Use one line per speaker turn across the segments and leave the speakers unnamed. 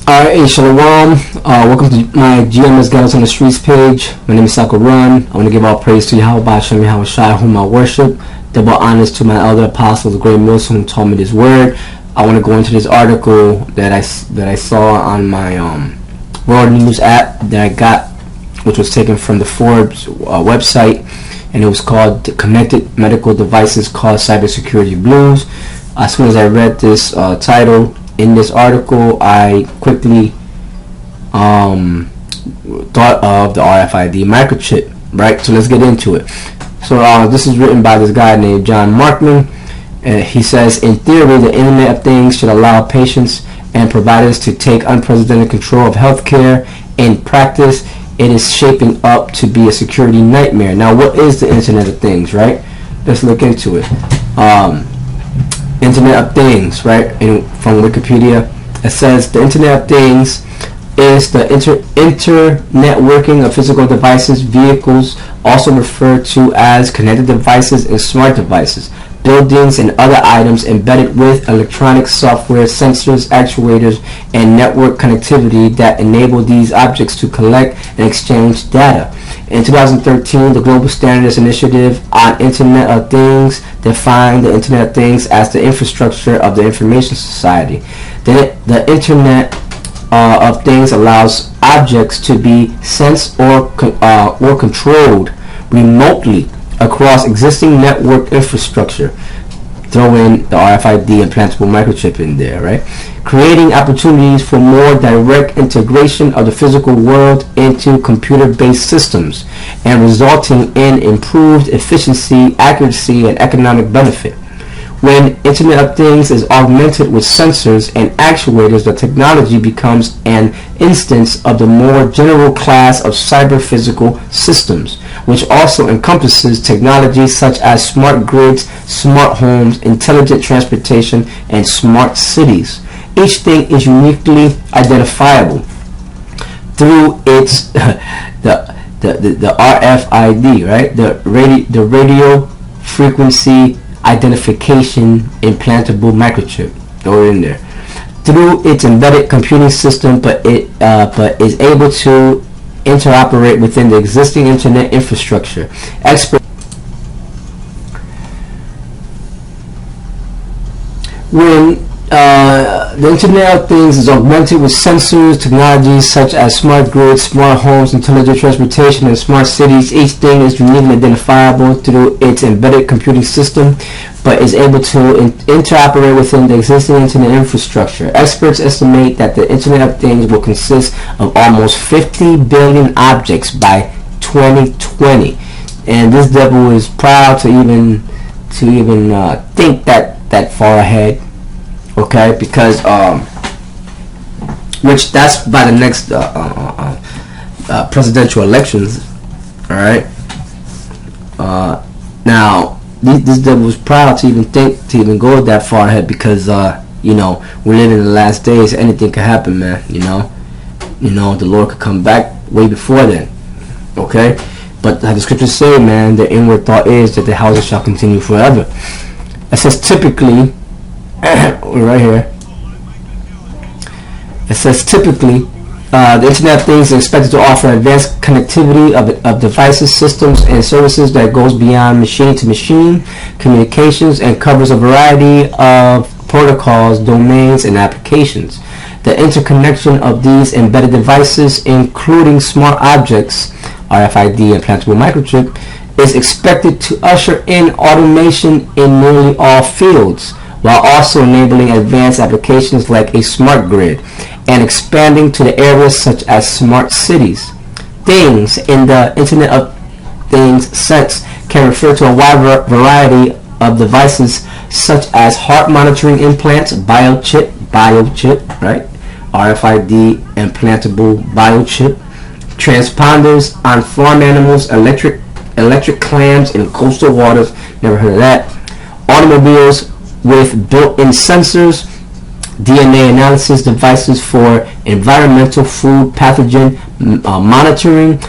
Alright, shalom. Welcome to my GMS Guys on the Streets page. My name is Sako Run. I want to give all praise to Yahweh Hashem Yahweh Shai, whom I worship. Double honors to my elder apostles, the great Muslim who taught me this word. I want to go into this article that I saw on my World News app that I got, which was taken from the Forbes website, and it was called "Connected Medical Devices Cause Cybersecurity Blues." As soon as I read this title in this article, I quickly thought of the R.F.I.D microchip, right? So let's get into it. So this is written by this guy named John Markman. He says, in theory, the Internet of Things should allow patients and providers to take unprecedented control of healthcare. In practice, it is shaping up to be a security nightmare. Now, what is the Internet of Things, right? Let's look into it. Internet of Things, right? From Wikipedia, it says the Internet of Things is the internetworking of physical devices, vehicles, also referred to as connected devices and smart devices, buildings and other items embedded with electronic software, sensors, actuators, and network connectivity that enable these objects to collect and exchange data. In 2013, the Global Standards Initiative on Internet of Things defined the Internet of Things as the infrastructure of the information society. The Internet of Things allows objects to be sensed or controlled remotely across existing network infrastructure. Throw in the R.F.I.D implantable microchip in there, right? Creating opportunities for more direct integration of the physical world into computer-based systems and resulting in improved efficiency, accuracy, and economic benefit. When Internet of Things is augmented with sensors and actuators, the technology becomes an instance of the more general class of cyber-physical systems, which also encompasses technologies such as smart grids, smart homes, intelligent transportation, and smart cities. Each thing is uniquely identifiable through its the R.F.I.D, right? The radio frequency identification implantable microchip. Throw it in there. Through its embedded computing system, but is able to interoperate within the existing internet infrastructure. When the Internet of Things is augmented with sensors, technologies such as smart grids, smart homes, intelligent transportation, and smart cities, each thing is uniquely identifiable through its embedded computing system, but is able to interoperate within the existing internet infrastructure. Experts estimate that the Internet of Things will consist of almost 50 billion objects by 2020, and this devil is proud to even think that far ahead. Okay, because which that's by the next presidential elections. All right. Now this devil was proud to even go that far ahead, because you know, we're living in the last days. Anything could happen, man. You know the Lord could come back way before then. Okay, but like the scriptures say, man, the inward thought is that the houses shall continue forever. It says typically. Right here. It says typically the Internet of Things is expected to offer advanced connectivity of devices, systems, and services that goes beyond machine-to-machine communications and covers a variety of protocols, domains, and applications. The interconnection of these embedded devices, including smart objects, R.F.I.D implantable microchip, is expected to usher in automation in nearly all fields, while also enabling advanced applications like a smart grid and expanding to the areas such as smart cities. Things in the Internet of Things sense can refer to a wide variety of devices such as heart monitoring implants, biochip, right? R.F.I.D implantable biochip, transponders on farm animals, electric clams in coastal waters, never heard of that, automobiles with built-in sensors, DNA analysis devices for environmental, food, pathogen monitoring,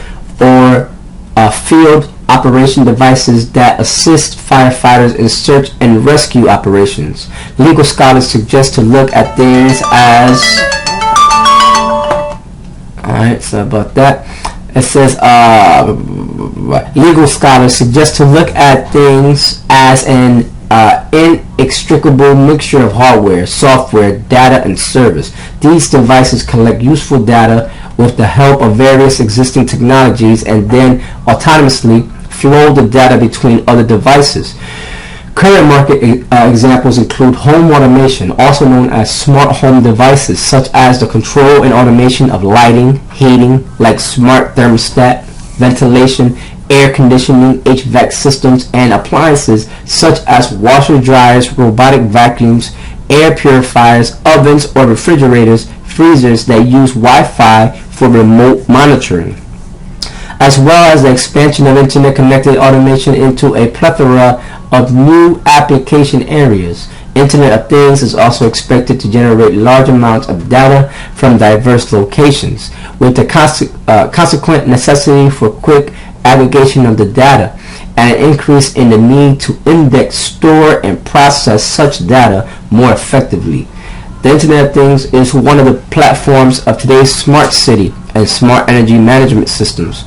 or field operation devices that assist firefighters in search and rescue operations. Legal scholars suggest to look at things as Alright, so about that. It says legal scholars suggest to look at things as an inextricable mixture of hardware, software, data, and service. These devices collect useful data with the help of various existing technologies and then autonomously flow the data between other devices. Current market examples include home automation, also known as smart home devices, such as the control and automation of lighting, heating, like smart thermostat, ventilation, air conditioning, HVAC systems, and appliances such as washer dryers, robotic vacuums, air purifiers, ovens or refrigerators, freezers that use Wi-Fi for remote monitoring, as well as the expansion of internet-connected automation into a plethora of new application areas. Internet of Things is also expected to generate large amounts of data from diverse locations, with the consequent necessity for quick aggregation of the data and an increase in the need to index, store, and process such data more effectively. The Internet of Things is one of the platforms of today's smart city and smart energy management systems.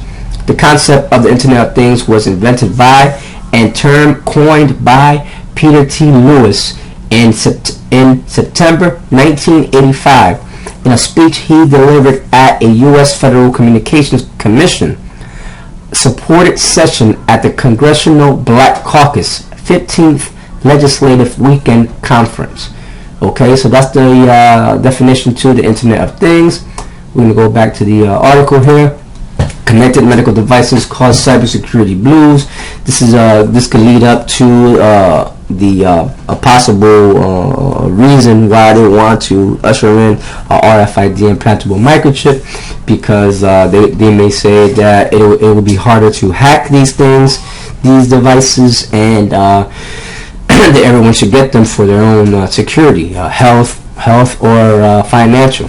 The concept of the Internet of Things was invented by and term coined by Peter T. Lewis in September 1985 in a speech he delivered at a U.S. Federal Communications Commission supported session at the Congressional Black Caucus 15th Legislative Weekend Conference. Okay, so that's the definition to the Internet of Things. We're going to go back to the article here. Connected medical devices cause cybersecurity blues. This could lead up to a possible reason why they want to usher in a R.F.I.D implantable microchip, because they may say that it will be harder to hack these devices, and that everyone should get them for their own security, health or financial.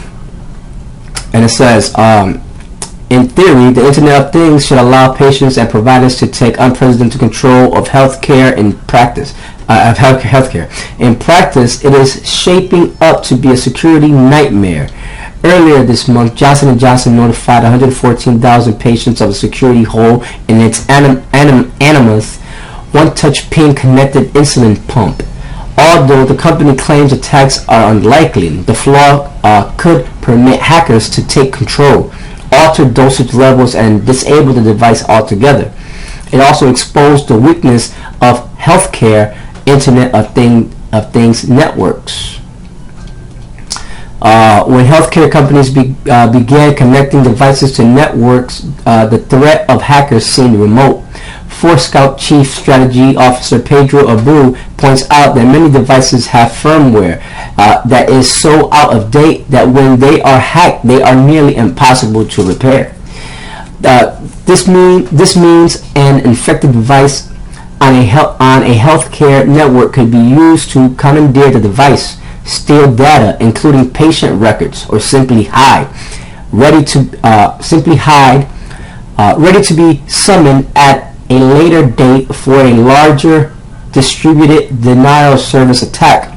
And it says, in theory, the Internet of Things should allow patients and providers to take unprecedented control of healthcare in practice. In practice, it is shaping up to be a security nightmare. Earlier this month, Johnson & Johnson notified 114,000 patients of a security hole in its Animas one-touch pin-connected insulin pump. Although the company claims attacks are unlikely, the flaw could permit hackers to take control, alter dosage levels, and disable the device altogether. It also exposed the weakness of healthcare Internet of Things networks. When healthcare companies began connecting devices to networks, the threat of hackers seemed remote. Forescout Chief Strategy Officer Pedro Abu points out that many devices have firmware that is so out of date that when they are hacked, they are nearly impossible to repair. This means an infected device on a healthcare network could be used to commandeer the device, steal data, including patient records, or simply hide, ready to be summoned at a later date for a larger distributed denial of service attack.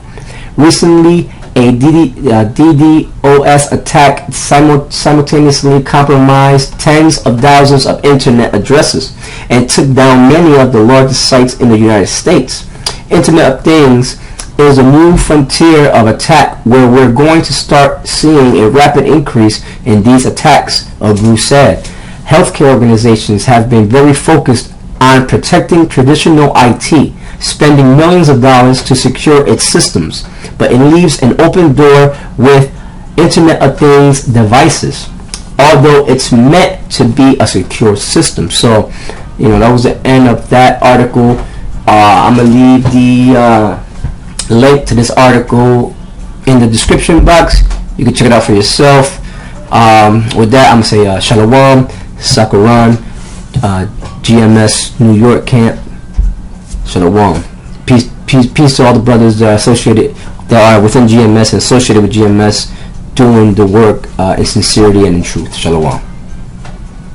Recently, a DDoS attack simultaneously compromised tens of thousands of internet addresses and took down many of the largest sites in the United States. Internet of Things is a new frontier of attack where we're going to start seeing a rapid increase in these attacks, Abu said. Healthcare organizations have been very focused on protecting traditional IT, spending millions of dollars to secure its systems, but it leaves an open door with Internet of Things devices, although it's meant to be a secure system. So, that was the end of that article. I'm going to leave the link to this article in the description box. You can check it out for yourself. With that, I'm going to say Shalom, Sakaran, GMS New York camp. Shalom. Peace to all the brothers that are within GMS and associated with GMS, doing the work in sincerity and in truth. Shalom.